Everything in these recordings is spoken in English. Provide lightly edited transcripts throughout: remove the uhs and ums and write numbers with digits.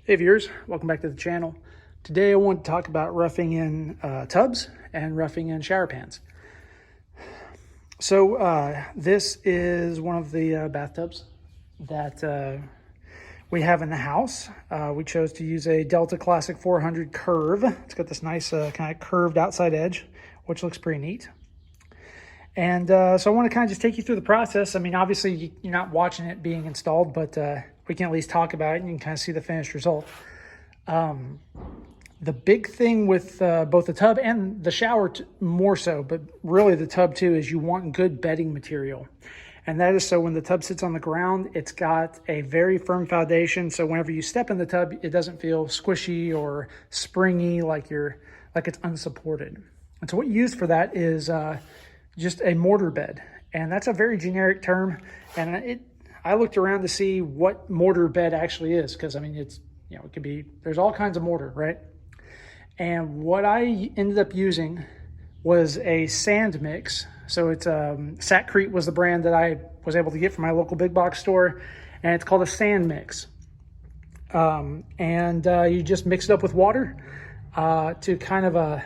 Hey viewers, welcome back to the channel. Today I want to talk about roughing in tubs and roughing in shower pans. So this is one of the bathtubs that we have in the house. We chose to use a Delta Classic 400 curve. It's got this nice kind of curved outside edge, which looks pretty neat. And so I want to kind of just take you through the process. I mean, obviously you're not watching it being installed, but we can at least talk about it and you can kind of see the finished result. The big thing with both the tub and the shower more so, but really the tub too, is you want good bedding material. And that is so when the tub sits on the ground, it's got a very firm foundation. So whenever you step in the tub, it doesn't feel squishy or springy like it's unsupported. And so what you use for that is just a mortar bed. And that's a very generic term. And I looked around to see what mortar bed actually is, because I mean, it could be, there's all kinds of mortar, right? And what I ended up using was a sand mix. So it's Satcrete was the brand that I was able to get from my local big box store, and it's called a sand mix. You just mix it up with water to kind of a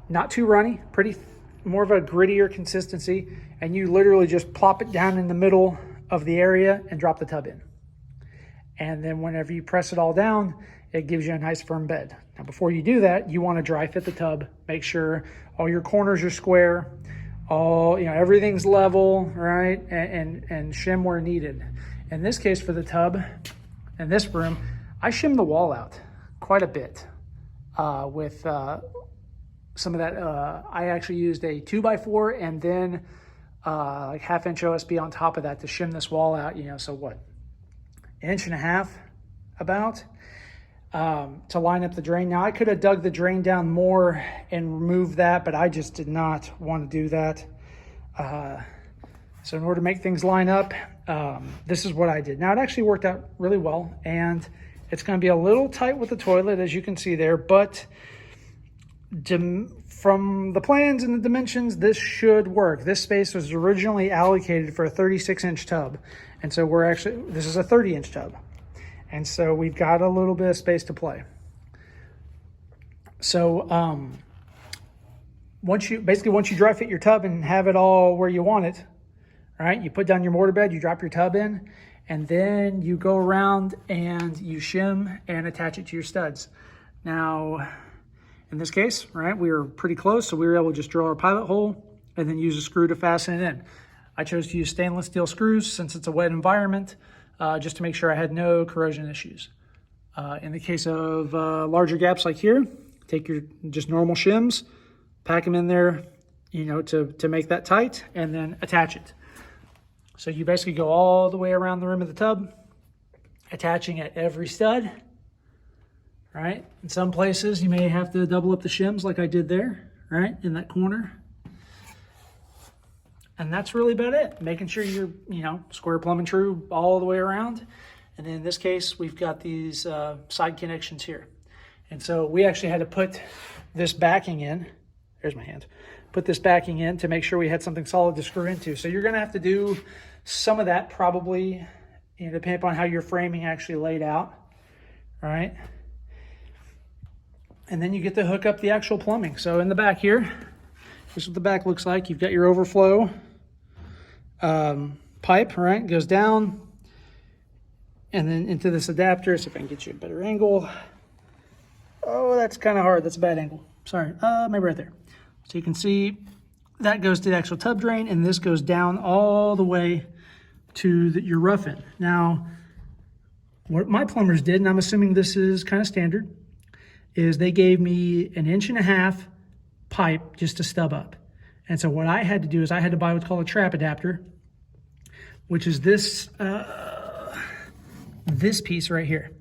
not too runny, more of a grittier consistency, and you literally just plop it down in the middle of the area and drop the tub in. And then whenever you press it all down, it gives you a nice firm bed. Now, before you do that, you want to dry fit the tub. Make sure all your corners are square, everything's level, right? And shim where needed. In this case, for the tub in this room, I shimmed the wall out quite a bit with some of that. I actually used a 2x4 and then like 1/2 inch OSB on top of that to shim this wall out, so what, 1.5 inches about, to line up the drain. Now I could have dug the drain down more and removed that, but I just did not want to do that. So in order to make things line up, this is what I did. Now it actually worked out really well, and it's going to be a little tight with the toilet, as you can see there, but from the plans and the dimensions, this should work. This space was originally allocated for a 36-inch tub, and so this is a 30-inch tub, and so we've got a little bit of space to play. So once you dry fit your tub and have it all where you want it, right? You put down your mortar bed, you drop your tub in, and then you go around and you shim and attach it to your studs. Now, in this case, right, we were pretty close, so we were able to just drill our pilot hole and then use a screw to fasten it in. I chose to use stainless steel screws since it's a wet environment, just to make sure I had no corrosion issues. In the case of larger gaps like here, take your just normal shims, pack them in there, to make that tight, and then attach it. So you basically go all the way around the rim of the tub, attaching at every stud. Right? In some places, you may have to double up the shims like I did there, right? In that corner. And that's really about it. Making sure you're, square, plumb, and true all the way around. And then in this case, we've got these side connections here. And so we actually had to put this backing in. There's my hand. Put this backing in to make sure we had something solid to screw into. So you're going to have to do some of that probably, depending upon how your framing actually laid out, right? And then you get to hook up the actual plumbing. So in the back here, this is what the back looks like. You've got your overflow pipe, right? It goes down and then into this adapter. So if I can get you a better angle. Oh, that's kind of hard. That's a bad angle. Sorry. Maybe right there. So you can see that goes to the actual tub drain, and this goes down all the way to your rough-in. Now, what my plumbers did, and I'm assuming this is kind of standard, is they gave me 1.5 inch pipe just to stub up. And so what I had to do is I had to buy what's called a trap adapter, which is this piece right here.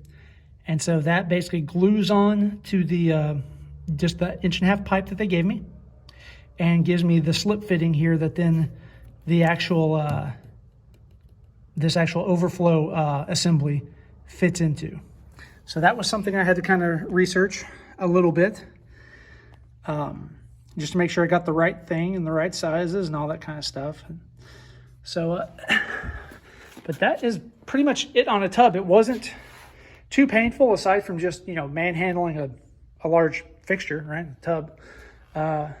And so that basically glues on to the just the 1.5 inch pipe that they gave me, and gives me the slip fitting here that then the actual this actual overflow assembly fits into. So that was something I had to kind of research a little bit, just to make sure I got the right thing and the right sizes and all that kind of stuff. So, but that is pretty much it on a tub. It wasn't too painful aside from just, you know, manhandling a large fixture, right, tub. But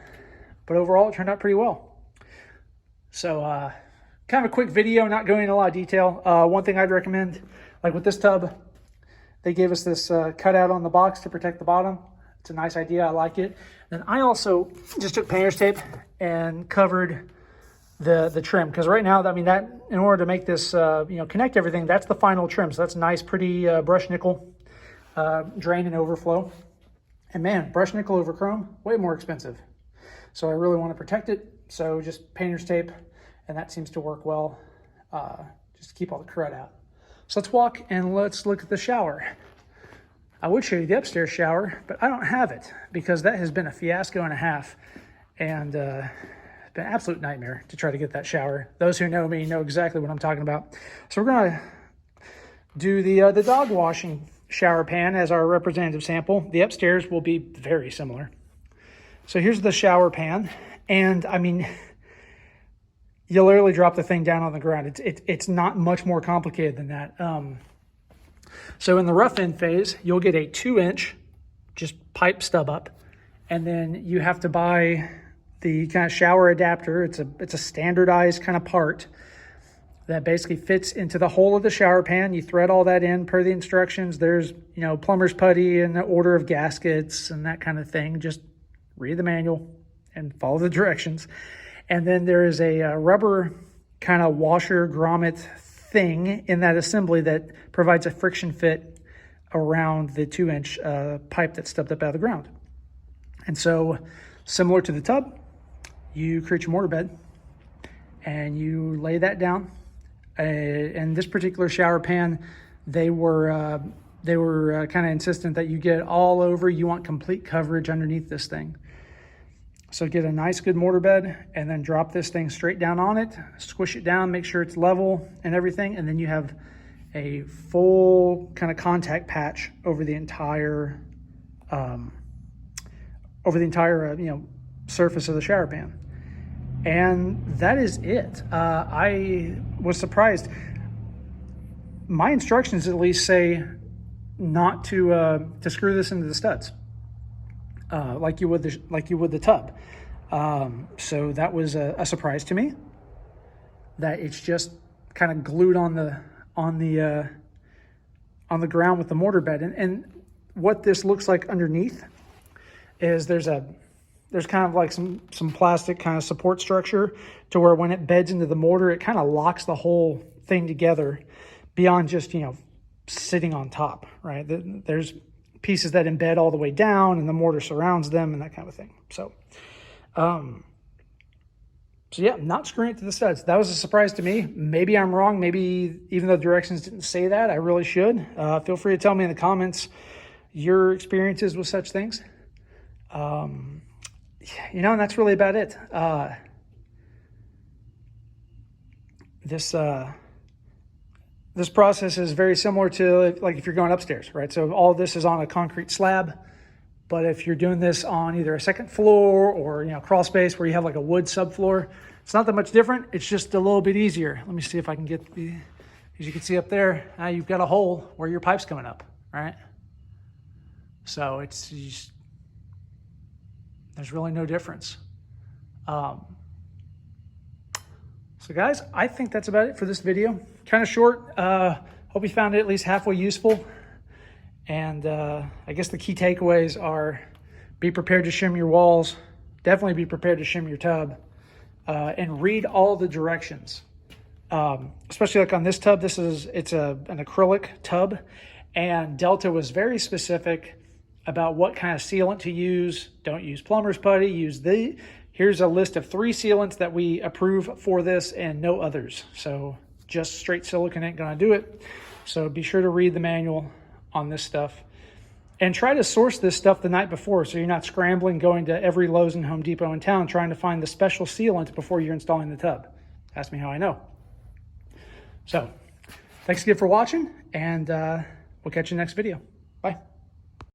overall, it turned out pretty well. So kind of a quick video, not going into a lot of detail. One thing I'd recommend, like with this tub, they gave us this cutout on the box to protect the bottom. It's a nice idea. I like it. And I also just took painter's tape and covered the trim, because right now, I mean, that in order to make this, you know, connect everything, that's the final trim. So that's nice, pretty brushed nickel, drain and overflow. And man, brushed nickel over chrome, way more expensive. So I really want to protect it. So just painter's tape, and that seems to work well, just to keep all the crud out. So let's walk and let's look at the shower. I would show you the upstairs shower, but I don't have it because that has been a fiasco and a half. And it's been an absolute nightmare to try to get that shower. Those who know me know exactly what I'm talking about. So we're gonna do the dog washing shower pan as our representative sample. The upstairs will be very similar. So here's the shower pan. And I mean, you literally drop the thing down on the ground. It's not much more complicated than that. So in the rough end phase, you'll get a 2-inch just pipe stub up. And then you have to buy the kind of shower adapter. It's a standardized kind of part that basically fits into the hole of the shower pan. You thread all that in per the instructions. There's, you know, plumber's putty and the order of gaskets and that kind of thing. Just read the manual and follow the directions. And then there is a rubber kind of washer grommet thing in that assembly that provides a friction fit around the 2-inch pipe that's stubbed up out of the ground. And so, similar to the tub, you create your mortar bed and you lay that down. And this particular shower pan, they were kind of insistent that you get it all over. You want complete coverage underneath this thing. So get a nice good mortar bed and then drop this thing straight down on it, squish it down, make sure it's level and everything. And then you have a full kind of contact patch over the entire, you know, surface of the shower pan. And that is it. I was surprised. My instructions at least say not to screw this into the studs. Like you would the tub. So that was a surprise to me, that it's just kind of glued on the ground with the mortar bed. And what this looks like underneath is there's kind of like some plastic kind of support structure to where when it beds into the mortar, it kind of locks the whole thing together beyond just, you know, sitting on top, right? There's pieces that embed all the way down and the mortar surrounds them and that kind of thing. So yeah, not screwing it to the studs. That was a surprise to me. Maybe I'm wrong. Maybe even though directions didn't say that, I really should. Feel free to tell me in the comments your experiences with such things. You know, and that's really about it. This process is very similar to like if you're going upstairs, right? So all this is on a concrete slab, but if you're doing this on either a second floor or, you know, crawl space where you have like a wood subfloor, it's not that much different. It's just a little bit easier. Let me see if I can get as you can see up there, now you've got a hole where your pipe's coming up, right? So there's really no difference. So guys, I think that's about it for this video. Kind of short. Hope you found it at least halfway useful. And I guess the key takeaways are: be prepared to shim your walls. Definitely be prepared to shim your tub. And read all the directions. Especially like on this tub, it's an acrylic tub. And Delta was very specific about what kind of sealant to use. Don't use plumber's putty. Here's a list of 3 sealants that we approve for this and no others. So just straight silicone ain't gonna do it. So be sure to read the manual on this stuff and try to source this stuff the night before, so you're not scrambling going to every Lowe's and Home Depot in town trying to find the special sealant before you're installing the tub. Ask me how I know. So thanks again for watching, and we'll catch you next video. Bye.